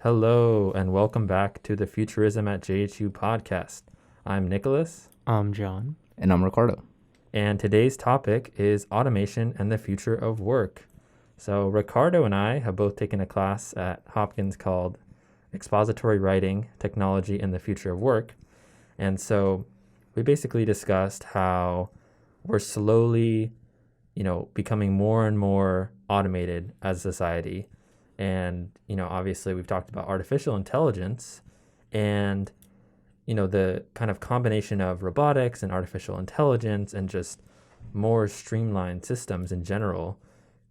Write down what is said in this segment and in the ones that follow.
Hello, and welcome back to the Futurism at JHU podcast. I'm Nicholas, I'm John. And I'm Ricardo. and today's topic is automation and the future of work. So, Ricardo and I have both taken a class at Hopkins called Expository Writing, Technology, and the Future of Work. And so, we basically discussed how we're slowly, becoming more and more automated as a society. And, obviously we've talked about artificial intelligence and, the kind of combination of robotics and artificial intelligence and just more streamlined systems in general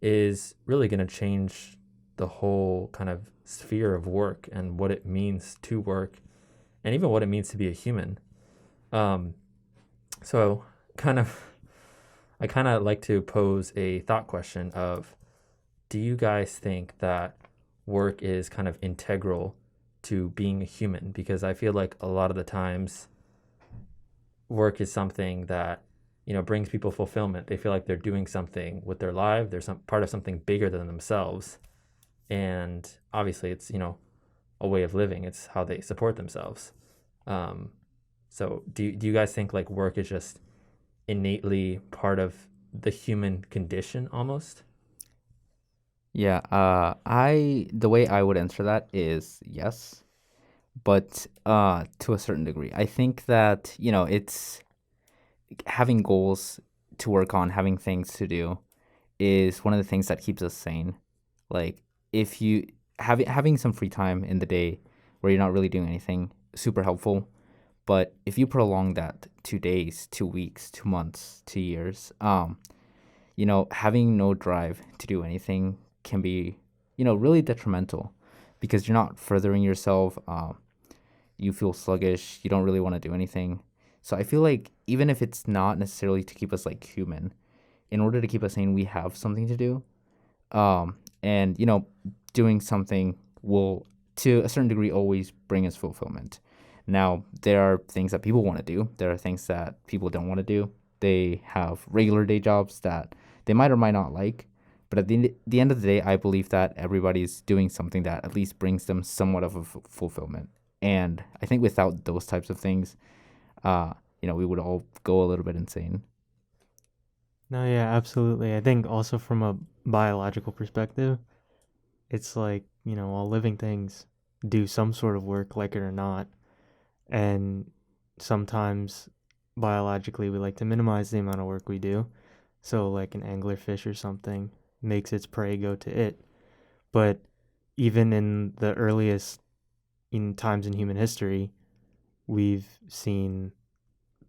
is really going to change the whole kind of sphere of work and what it means to work and even what it means to be a human. So I kind of like to pose a thought question of, do you guys think that work is kind of integral to being a human? Because I feel like a lot of the times work is something that, brings people fulfillment. They feel like they're doing something with their life. They're some part of something bigger than themselves. And obviously it's, a way of living. It's how they support themselves. So do you guys think like work is just innately part of the human condition almost? Yeah, the way I would answer that is yes, but to a certain degree. I think that, it's having goals to work on, having things to do is one of the things that keeps us sane. Like if you having some free time in the day where you're not really doing anything, super helpful. But if you prolong that 2 days, 2 weeks, 2 months, 2 years, having no drive to do anything can be, really detrimental because you're not furthering yourself. You feel sluggish. You don't really want to do anything. So I feel like even if it's not necessarily to keep us like human, in order to keep us sane, we have something to do. And, doing something will, to a certain degree, always bring us fulfillment. Now, there are things that people want to do. There are things that people don't want to do. They have regular day jobs that they might or might not like. But at the end of the day, I believe that everybody's doing something that at least brings them somewhat of a fulfillment. And I think without those types of things, we would all go a little bit insane. No, yeah, absolutely. I think also from a biological perspective, it's like, all living things do some sort of work, like it or not. And sometimes biologically, we like to minimize the amount of work we do. So, like an anglerfish or something makes its prey go to it. But even in the earliest in times in human history, we've seen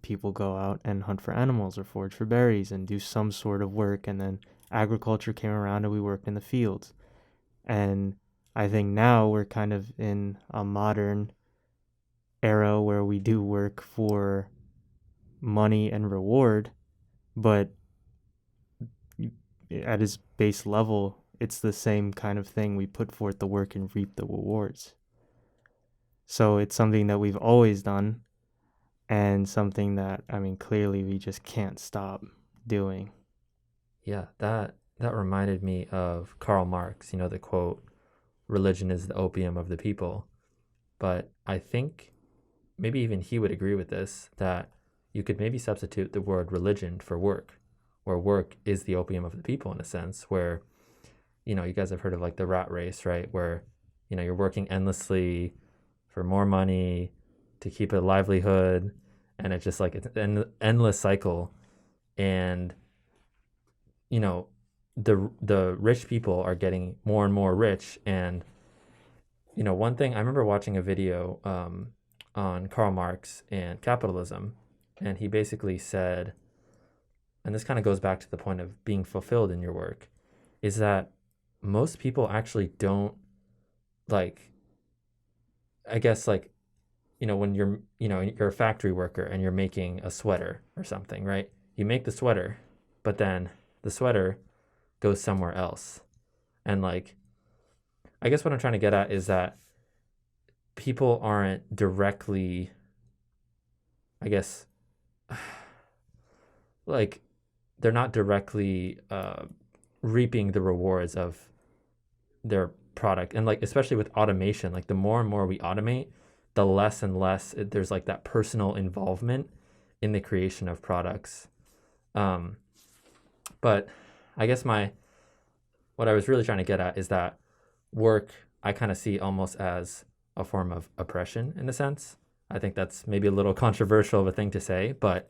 people go out and hunt for animals or forage for berries and do some sort of work. And then agriculture came around and we worked in the fields. And I think now we're kind of in a modern era where we do work for money and reward, but at its base level, it's the same kind of thing. We put forth the work and reap the rewards. So it's something that we've always done and something that, clearly we just can't stop doing. Yeah, that reminded me of Karl Marx, the quote, religion is the opium of the people. But I think maybe even he would agree with this, that you could maybe substitute the word religion for work, where work is the opium of the people in a sense, where, you guys have heard of like the rat race, right? Where, you're working endlessly for more money to keep a livelihood. And it's just like it's an endless cycle. And, the rich people are getting more and more rich. And, one thing I remember watching a video on Karl Marx and capitalism, and he basically said, and this kind of goes back to the point of being fulfilled in your work, is that most people actually don't like, I guess like, when you're a factory worker and you're making a sweater or something, right? You make the sweater, but then the sweater goes somewhere else. And like, I guess what I'm trying to get at is that people aren't directly, I guess, like, they're not directly reaping the rewards of their product. And like especially with automation, like the more and more we automate, the less and less there's like that personal involvement in the creation of products. um but I guess my what I was really trying to get at is that work I kind of see almost as a form of oppression in a sense. I think that's maybe a little controversial of a thing to say, but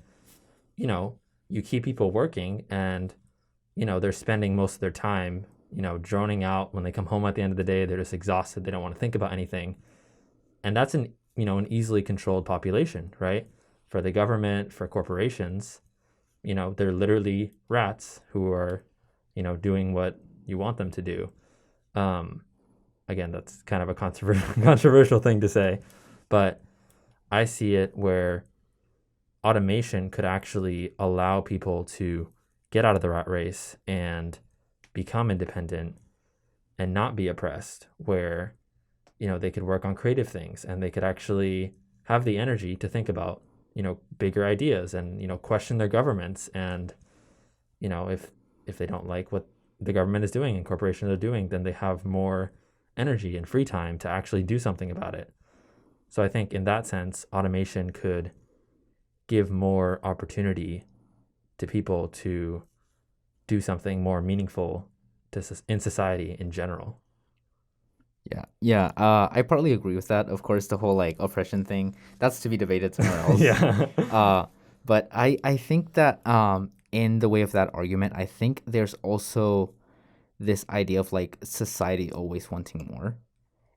you know, you keep people working and they're spending most of their time, droning out. When they come home at the end of the day, they're just exhausted. They don't want to think about anything. And that's an easily controlled population, right? For the government, for corporations, they're literally rats who are, doing what you want them to do. Um, Again, that's kind of a controversial thing to say, but I see it where automation could actually allow people to get out of the rat race and become independent and not be oppressed, where they could work on creative things and they could actually have the energy to think about bigger ideas and question their governments. And if they don't like what the government is doing and corporations are doing, then they have more energy and free time to actually do something about it. So I think in that sense, automation could give more opportunity to people to do something more meaningful in society in general. Yeah. I partly agree with that. Of course, the whole like oppression thing, that's to be debated somewhere else. Yeah. But I think that in the way of that argument, I think there's also this idea of like society always wanting more.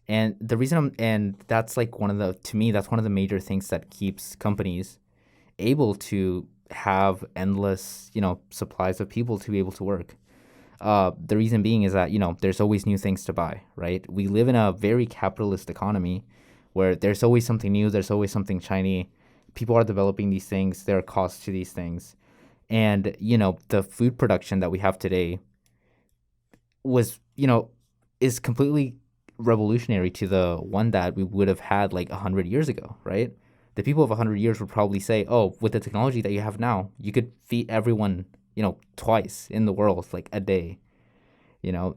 And the reason and that's like to me, that's one of the major things that keeps companies able to have endless, supplies of people to be able to work. The reason being is that, there's always new things to buy, right? We live in a very capitalist economy where there's always something new, there's always something shiny. People are developing these things, there are costs to these things. And, the food production that we have today was, is completely revolutionary to the one that we would have had like 100 years ago, right? The people of 100 years would probably say, oh, with the technology that you have now, you could feed everyone, twice in the world, like a day.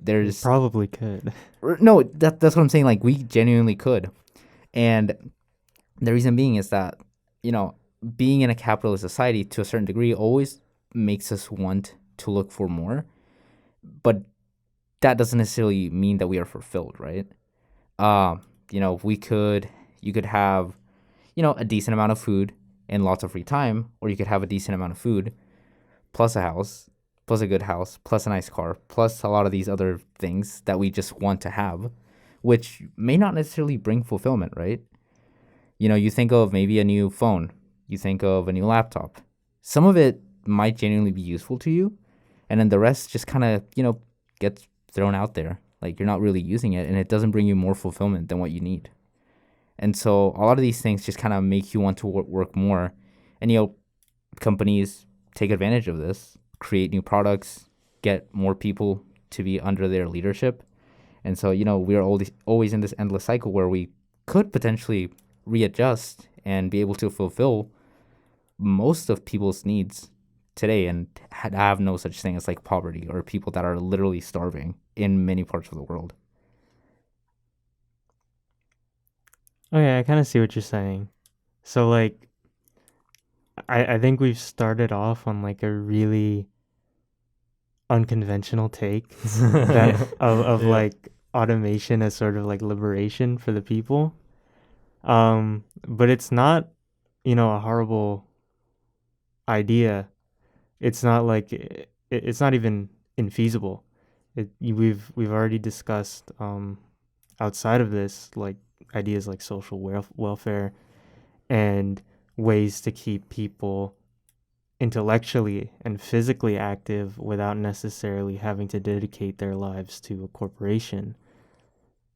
There's Probably could. no, that's what I'm saying. Like, we genuinely could. And the reason being is that, being in a capitalist society to a certain degree always makes us want to look for more. But that doesn't necessarily mean that we are fulfilled, right? You could have, a decent amount of food and lots of free time, or you could have a decent amount of food plus a house, plus a good house, plus a nice car, plus a lot of these other things that we just want to have, which may not necessarily bring fulfillment, right? You think of maybe a new phone, you think of a new laptop. Some of it might genuinely be useful to you, and then the rest just kind of, gets thrown out there. Like, you're not really using it, and it doesn't bring you more fulfillment than what you need. And so a lot of these things just kind of make you want to work more. And, companies take advantage of this, create new products, get more people to be under their leadership. And so, we're always in this endless cycle where we could potentially readjust and be able to fulfill most of people's needs today and have no such thing as like poverty or people that are literally starving in many parts of the world. Okay, I kind of see what you're saying. So, like, I think we've started off on like a really unconventional take of Yeah. like automation as sort of like liberation for the people. But it's not, a horrible idea. It's not like it's not even infeasible. We've already discussed outside of this like ideas like social welfare and ways to keep people intellectually and physically active without necessarily having to dedicate their lives to a corporation.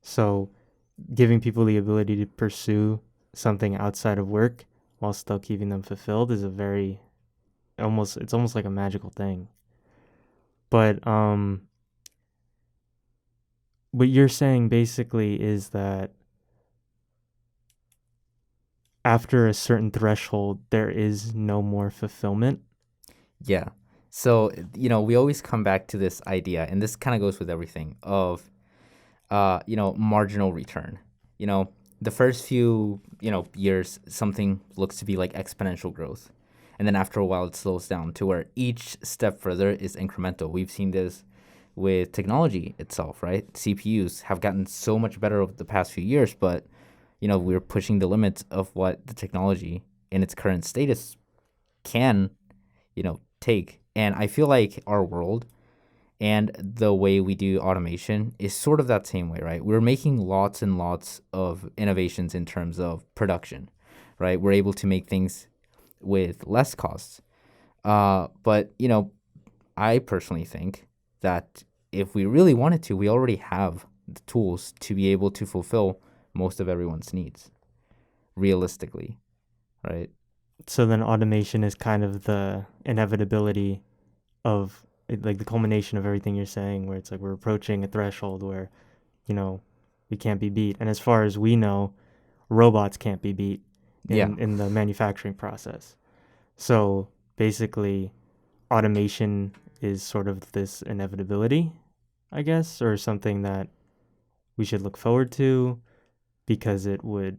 So, giving people the ability to pursue something outside of work while still keeping them fulfilled is a very it's almost like a magical thing. But what you're saying basically is that after a certain threshold, there is no more fulfillment. Yeah. So, we always come back to this idea, and this kind of goes with everything, of marginal return. The first few, years, something looks to be like exponential growth. And then after a while, it slows down to where each step further is incremental. We've seen this with technology itself, right? CPUs have gotten so much better over the past few years, but, we're pushing the limits of what the technology in its current status can, take. And I feel like our world and the way we do automation is sort of that same way, right? We're making lots and lots of innovations in terms of production, right? We're able to make things with less costs. But, I personally think that if we really wanted to, we already have the tools to be able to fulfill most of everyone's needs realistically, right? So then automation is kind of the inevitability of like the culmination of everything you're saying, where it's like we're approaching a threshold where, we can't be beat. And as far as we know, robots can't be beat Yeah. in the manufacturing process. So basically, automation is sort of this inevitability, I guess, or something that we should look forward to because it would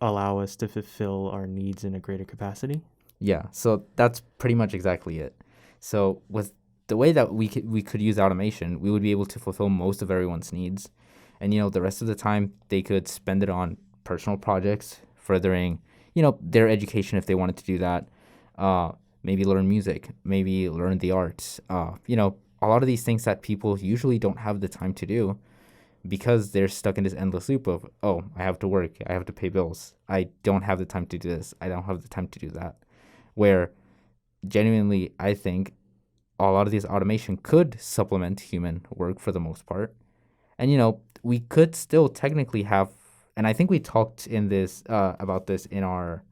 allow us to fulfill our needs in a greater capacity. Yeah, so that's pretty much exactly it. So with the way that we could use automation, we would be able to fulfill most of everyone's needs, and the rest of the time they could spend it on personal projects, furthering their education if they wanted to do that. Maybe learn music, maybe learn the arts. A lot of these things that people usually don't have the time to do because they're stuck in this endless loop of, oh, I have to work, I have to pay bills, I don't have the time to do this, I don't have the time to do that. Where genuinely, I think a lot of this automation could supplement human work for the most part. And, we could still technically have, and I think we talked in this about this in our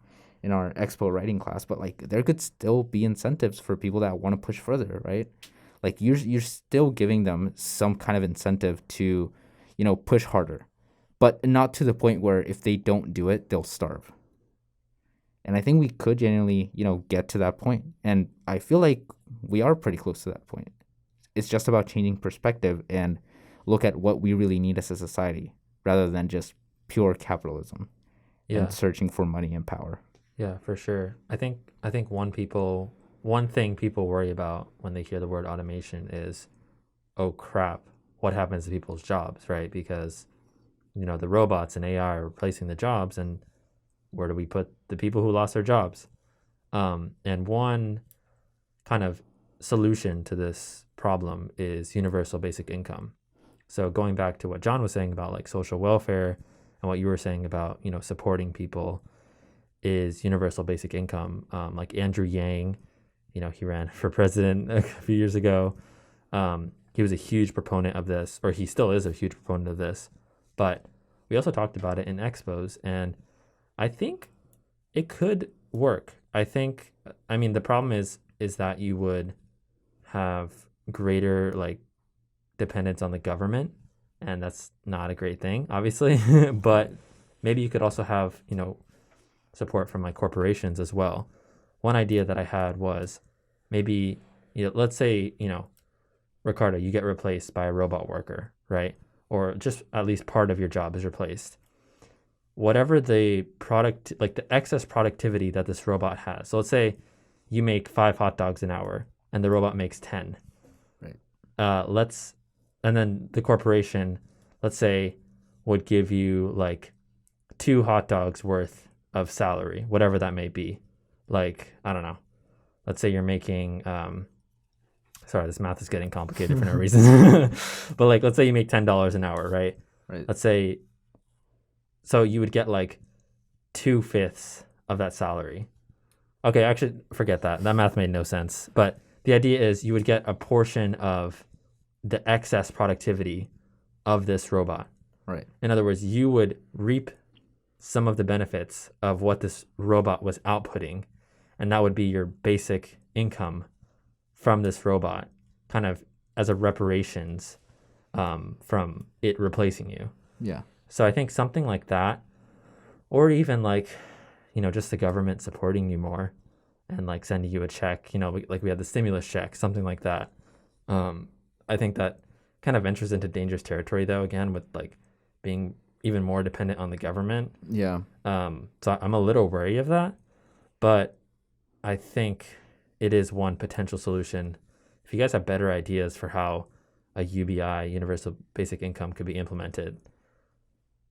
expo writing class, but like there could still be incentives for people that want to push further, right? Like you're still giving them some kind of incentive to, push harder, but not to the point where if they don't do it, they'll starve. And I think we could genuinely, get to that point. And I feel like we are pretty close to that point. It's just about changing perspective and look at what we really need as a society rather than just pure capitalism Yeah. and searching for money and power. Yeah, for sure. I think one thing people worry about when they hear the word automation is, oh crap, what happens to people's jobs, right? Because the robots and AI are replacing the jobs, and where do we put the people who lost their jobs? And one kind of solution to this problem is universal basic income. So going back to what John was saying about like social welfare and what you were saying about, supporting people is universal basic income. Like Andrew Yang, he ran for president a few years ago. He was a huge proponent of this, or he still is a huge proponent of this. But we also talked about it in expos, and I think it could work. The problem is that you would have greater like dependence on the government, and that's not a great thing, obviously. But maybe you could also have, support from like corporations as well. One idea that I had was maybe, let's say, Ricardo, you get replaced by a robot worker, right? Or just at least part of your job is replaced. Whatever the product, like the excess productivity that this robot has. So let's say you make 5 hot dogs an hour and the robot makes 10. Right. And then the corporation, let's say, would give you like 2 hot dogs worth of salary, whatever that may be. Like, I don't know. Let's say you're making, sorry, this math is getting complicated for no reason. But like, let's say you make $10 an hour, right? Right. Let's say, so you would get like 2/5 of that salary. Okay, actually, forget that. That math made no sense. But the idea is you would get a portion of the excess productivity of this robot. Right. In other words, you would reap some of the benefits of what this robot was outputting, and that would be your basic income from this robot, kind of as a reparations from it replacing you. Yeah. So I think something like that, or even like, just the government supporting you more and like sending you a check, like we had the stimulus check, something like that. I think that kind of enters into dangerous territory though, again, with like being even more dependent on the government. Yeah. So I'm a little wary of that, but I think it is one potential solution. If you guys have better ideas for how a UBI, universal basic income, could be implemented,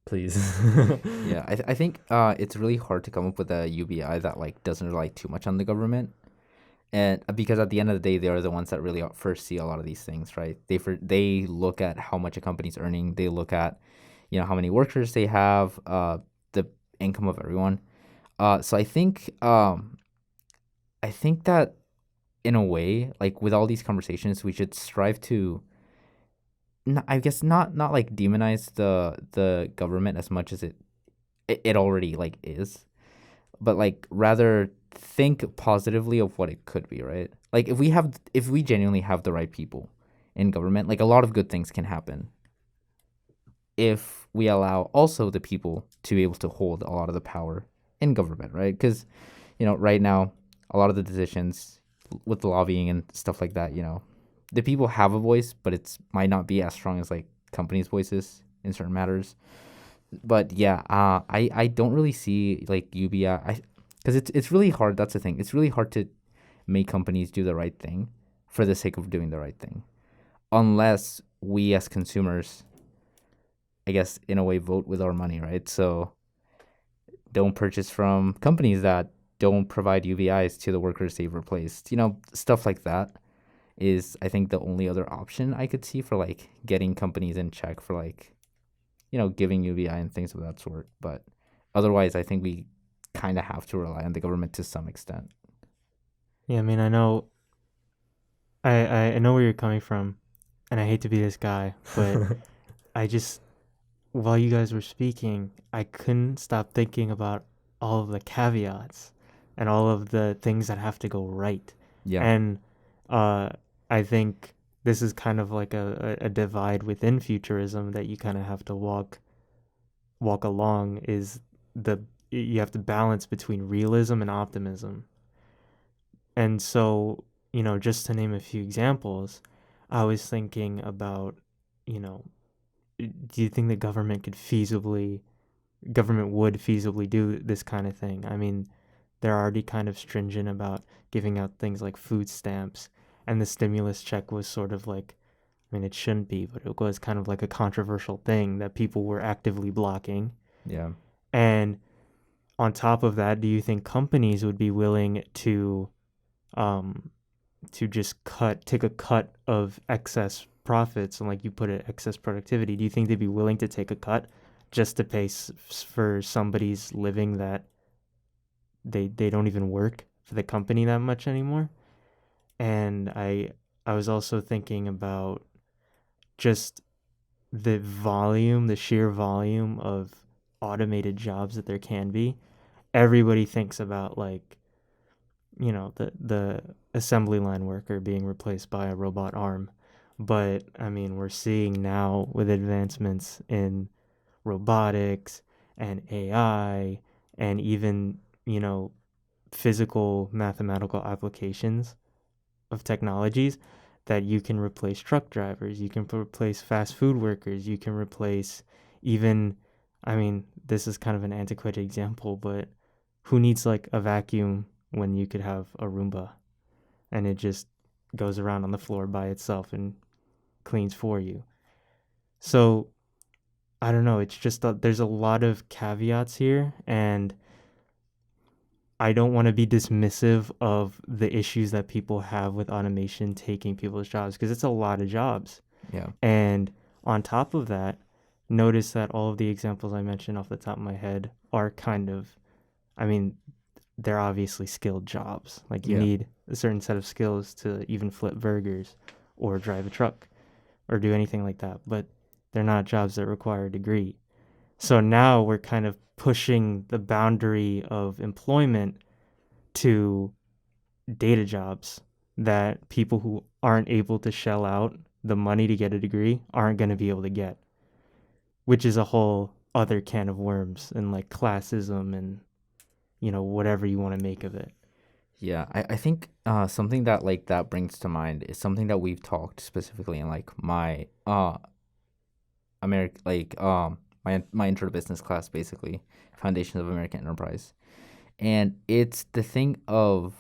please. Yeah, I think it's really hard to come up with a UBI that like doesn't rely too much on the government, and because at the end of the day, they are the ones that really first see a lot of these things, right? They look at how much a company's earning, they look at, how many workers they have, the income of everyone. So I think that in a way, like with all these conversations, we should strive to, I guess not like demonize the government as much as it already like is, but like rather think positively of what it could be, right? Like if we genuinely have the right people in government, like a lot of good things can happen if we allow also the people to be able to hold a lot of the power in government, right? Because right now a lot of the decisions with the lobbying and stuff like that, the people have a voice, but it's might not be as strong as like companies' voices in certain matters. But yeah, I don't really see like UBI, because it's really hard. That's the thing. It's really hard to make companies do the right thing for the sake of doing the right thing, unless we as consumers, I guess in a way, vote with our money, right? So don't purchase from companies that don't provide UBIs to the workers they've replaced. Stuff like that is, I think, the only other option I could see for like getting companies in check for like, giving UBI and things of that sort. But otherwise, I think we kind of have to rely on the government to some extent. Yeah, I mean, I know, I know where you're coming from, and I hate to be this guy, but I just, while you guys were speaking, I couldn't stop thinking about all of the caveats and all of the things that have to go right. Yeah. And uh, I think this is kind of like a divide within futurism that you kind of have to walk along, is you have to balance between realism and optimism. And so, just to name a few examples, I was thinking about, you know, do you think the government would feasibly do this kind of thing? I mean, they're already kind of stringent about giving out things like food stamps, and the stimulus check was sort of like, I mean, it shouldn't be, but it was kind of like a controversial thing that people were actively blocking. Yeah. And on top of that, do you think companies would be willing um, to just take a cut of excess profits, and like you put it, excess productivity? Do you think they'd be willing to take a cut just to pay for somebody's living that they don't even work for the company that much anymore? And I was also thinking about just the sheer volume of automated jobs that there can be. Everybody thinks about, like, the assembly line worker being replaced by a robot arm. But I mean, we're seeing now with advancements in robotics and AI, and even, physical mathematical applications of technologies, that you can replace truck drivers, you can replace fast food workers, you can replace even, I mean, this is kind of an antiquated example, but who needs like a vacuum when you could have a Roomba and it just goes around on the floor by itself and cleans for you? So I don't know. It's just that there's a lot of caveats here, and I don't want to be dismissive of the issues that people have with automation taking people's jobs, because it's a lot of jobs. Yeah. And on top of that, notice that all of the examples I mentioned off the top of my head are kind of, I mean, they're obviously skilled jobs. Like, you Yeah. need a certain set of skills to even flip burgers or drive a truck or do anything like that. But they're not jobs that require a degree. So now we're kind of pushing the boundary of employment to data jobs that people who aren't able to shell out the money to get a degree aren't going to be able to get, which is a whole other can of worms, and like classism and, whatever you want to make of it. Yeah, I think something that like that brings to mind is something that we've talked specifically in like my American like my intro to business class, basically foundations of American enterprise. And it's the thing of,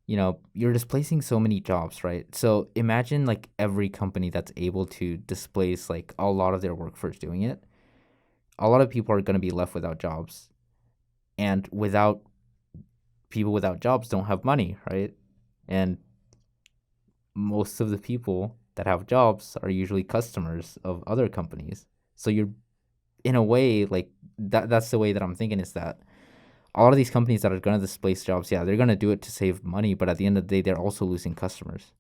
you're displacing so many jobs, right? So imagine like every company that's able to displace like a lot of their workforce doing it. A lot of people are going to be left without jobs, and without people without jobs don't have money, right? And most of the people that have jobs are usually customers of other companies. So you're, in a way, like that's the way that I'm thinking, is that a lot of these companies that are going to displace jobs, yeah, they're going to do it to save money, but at the end of the day, they're also losing customers.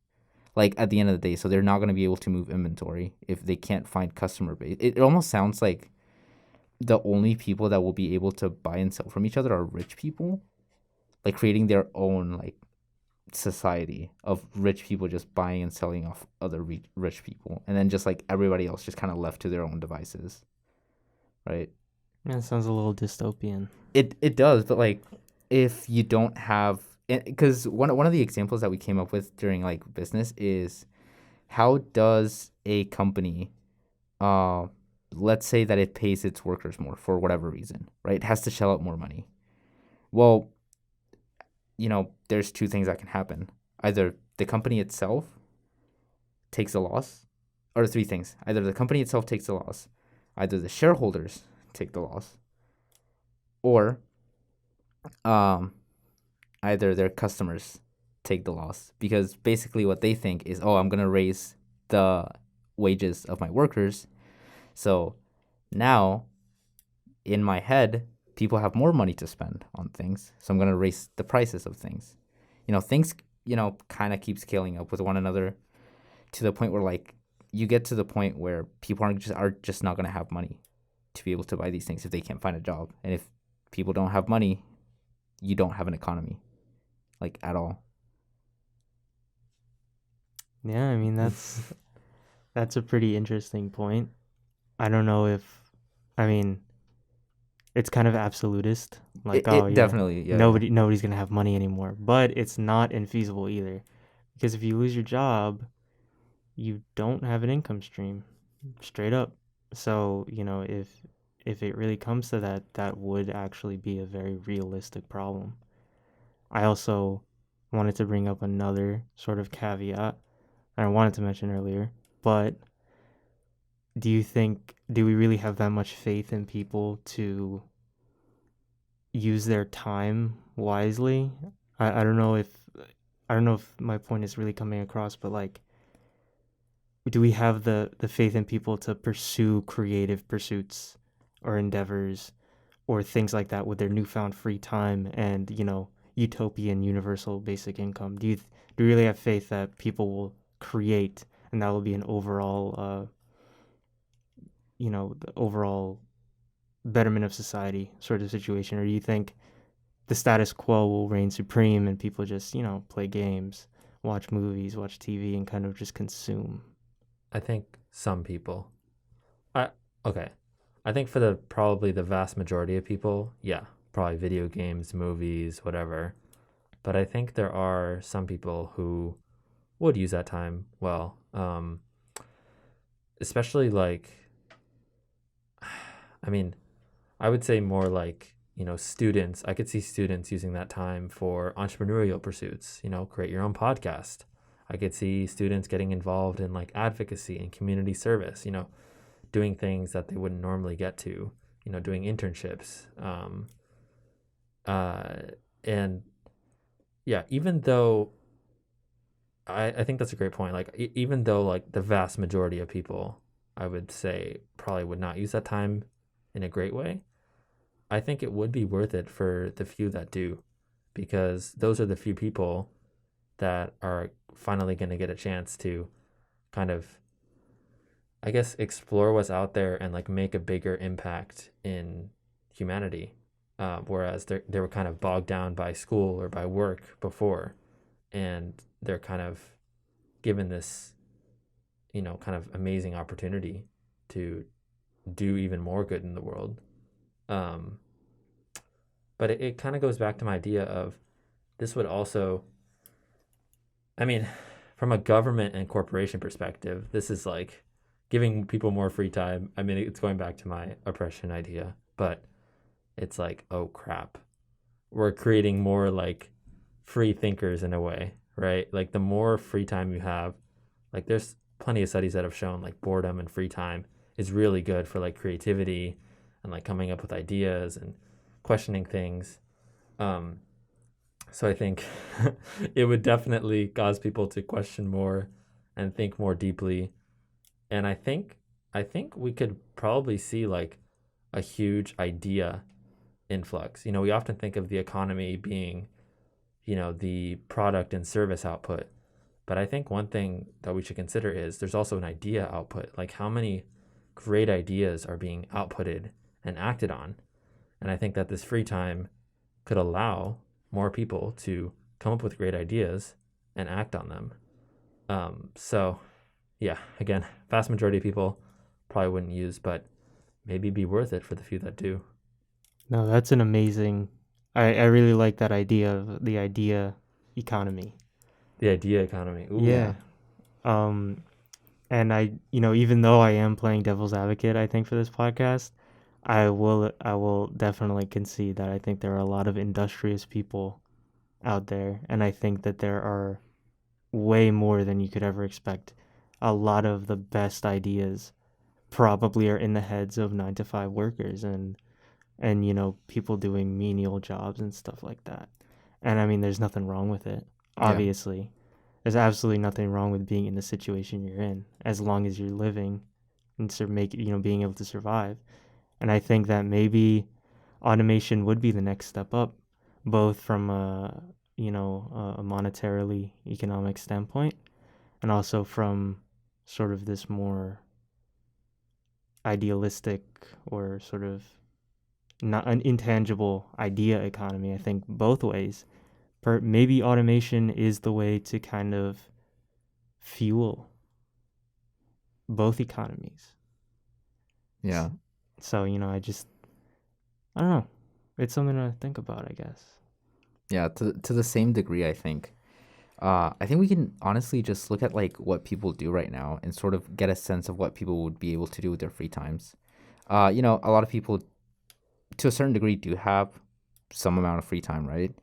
Like at the end of the day, so they're not going to be able to move inventory if they can't find customer base. It almost sounds like the only people that will be able to buy and sell from each other are rich people, like creating their own like society of rich people just buying and selling off other rich people, and then just like everybody else just kind of left to their own devices, right? Yeah, it sounds a little dystopian. It does, but like if you don't have, because one of the examples that we came up with during like business is, how does a company, uh let's say that it pays its workers more for whatever reason, right? It has to shell out more money. Well, there's two things that can happen. Either the company itself takes a loss, or three things. Either the company itself takes a loss, either the shareholders take the loss, or um, either their customers take the loss. Because basically what they think is, oh, I'm going to raise the wages of my workers. So now in my head, people have more money to spend on things. So I'm going to raise the prices of things. Things, kind of keep scaling up with one another, to the point where like you get to the point where people are just not going to have money to be able to buy these things if they can't find a job. And if people don't have money, you don't have an economy, like, at all. Yeah, I mean that's a pretty interesting point. I don't know if, I mean, it's kind of absolutist. Like, oh It yeah, definitely, yeah. nobody's gonna have money anymore. But it's not infeasible either, because if you lose your job, you don't have an income stream, straight up. So if it really comes to that, that would actually be a very realistic problem. I also wanted to bring up another sort of caveat that I wanted to mention earlier, but do we really have that much faith in people to use their time wisely? I don't know if my point is really coming across, but like, do we have the faith in people to pursue creative pursuits or endeavors or things like that with their newfound free time and utopian universal basic income? Do you really have faith that people will create and that will be an overall the overall betterment of society sort of situation, or do you think the status quo will reign supreme and people just play games, watch movies, watch TV, and kind of just consume? I think some people. I okay. I think for the probably the vast majority of people, yeah, probably video games, movies, whatever. But I think there are some people who would use that time well. Especially like, I mean, I would say more like, students. I could see students using that time for entrepreneurial pursuits, create your own podcast. I could see students getting involved in like advocacy and community service, doing things that they wouldn't normally get to, doing internships. Uh, and yeah, even though I think that's a great point. Like, even though like the vast majority of people, I would say probably would not use that time in a great way, I think it would be worth it for the few that do, because those are the few people that are finally going to get a chance to kind of, I guess, explore what's out there and like make a bigger impact in humanity. Whereas they were kind of bogged down by school or by work before, and they're kind of given this, kind of amazing opportunity to do even more good in the world. Um, but it kind of goes back to my idea of this would also, I mean, from a government and corporation perspective, this is like giving people more free time. I mean, it's going back to my oppression idea, but it's like, oh crap, we're creating more like free thinkers in a way, right? Like the more free time you have, like there's plenty of studies that have shown like boredom and free time is really good for like creativity and like coming up with ideas and questioning things. Um, so I think it would definitely cause people to question more and think more deeply. And I think we could probably see like a huge idea influx. You know, we often think of the economy being, you know, the product and service output. But I think one thing that we should consider is there's also an idea output. Like how many great ideas are being outputted and acted on. And I think that this free time could allow more people to come up with great ideas and act on them. So, yeah, again, vast majority of people probably wouldn't use, but maybe be worth it for the few that do. No, that's an amazing. I really like that idea of the idea economy. The idea economy. Yeah. Ooh, Um, and even though I am playing devil's advocate, I think for this podcast, I will definitely concede that I think there are a lot of industrious people out there, and I think that there are way more than you could ever expect. A lot of the best ideas probably are in the heads of 9 to 5 workers and people doing menial jobs and stuff like that. And I mean, there's nothing wrong with it. Yeah. Obviously, there's absolutely nothing wrong with being in the situation you're in, as long as you're living and being able to survive. And I think that maybe automation would be the next step up, both from a monetarily economic standpoint, and also from sort of this more idealistic or sort of not an intangible idea economy. I think both ways. Maybe automation is the way to kind of fuel both economies. Yeah. So, I don't know. It's something to think about, I guess. Yeah, to the same degree, I think. I think we can honestly just look at like what people do right now and sort of get a sense of what people would be able to do with their free times. A lot of people, to a certain degree, do have some amount of free time, right?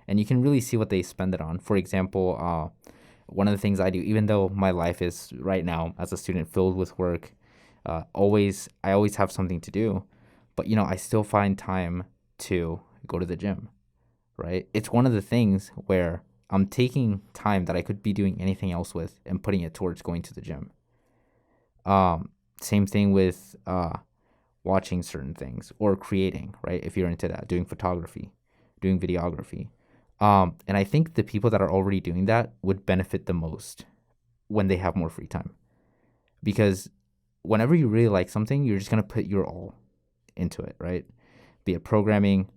And you can really see what they spend it on. For example, one of the things I do, even though my life is right now as a student filled with work, I always have something to do, but I still find time to go to the gym, right? It's one of the things where I'm taking time that I could be doing anything else with and putting it towards going to the gym. Same thing with watching certain things or creating, right? If you're into that, doing photography, doing videography. And I think the people that are already doing that would benefit the most when they have more free time. Because whenever you really like something, you're just going to put your all into it, right? Be it programming,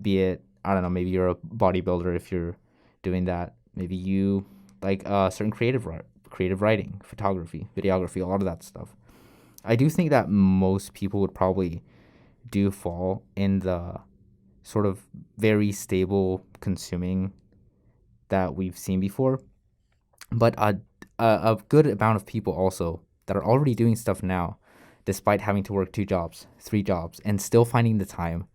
be it, I don't know, maybe you're a bodybuilder if you're doing that. Maybe you like certain creative writing, photography, videography, a lot of that stuff. I do think that most people would probably do fall in the sort of very stable consuming that we've seen before. But a good amount of people also that are already doing stuff now, despite having to work 2 jobs, 3 jobs, and still finding the time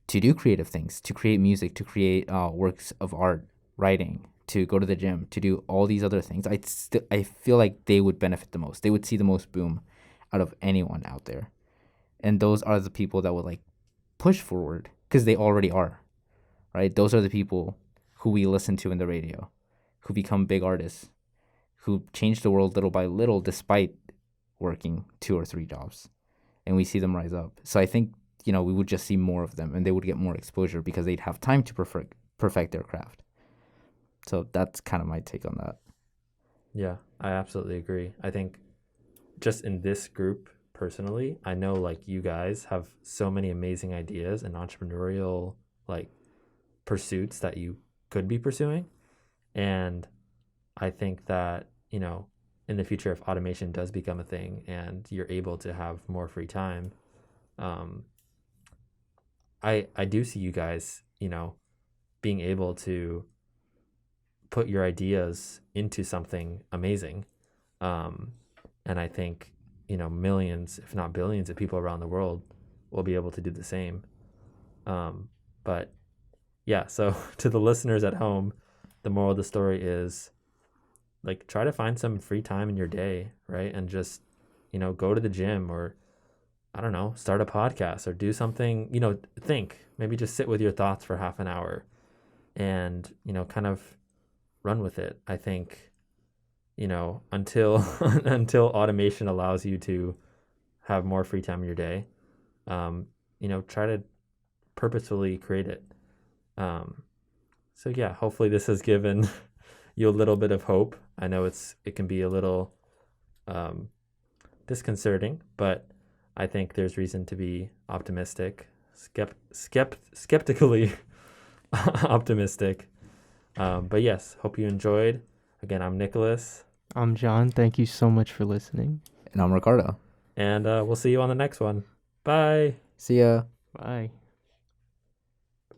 to do creative things, to create music, to create works of art, writing, to go to the gym, to do all these other things. I feel like they would benefit the most. They would see the most boom out of anyone out there. And those are the people that would like push forward because they already are, right? Those are the people who we listen to in the radio, who become big artists, who change the world little by little despite working 2 or 3 jobs. And we see them rise up. So I think, we would just see more of them and they would get more exposure because they'd have time to perfect their craft. So that's kind of my take on that. yeah, I absolutely agree. I think just in this group personally, I know like you guys have so many amazing ideas and entrepreneurial like pursuits that you could be pursuing. And I think that, in the future, if automation does become a thing and you're able to have more free time, um, I do see you guys, being able to put your ideas into something amazing. And I think, millions, if not billions of people around the world will be able to do the same. But yeah, so to the listeners at home, the moral of the story is like try to find some free time in your day, right? And just, go to the gym or I don't know, start a podcast or do something, think, maybe just sit with your thoughts for half an hour and, kind of run with it. I think, until until automation allows you to have more free time in your day, try to purposefully create it. So yeah, hopefully this has given you a little bit of hope. I know it can be a little disconcerting, but I think there's reason to be optimistic, skeptically optimistic. But yes, hope you enjoyed. Again, I'm Nicholas. I'm John. Thank you so much for listening. And I'm Ricardo. And we'll see you on the next one. Bye. See ya. Bye.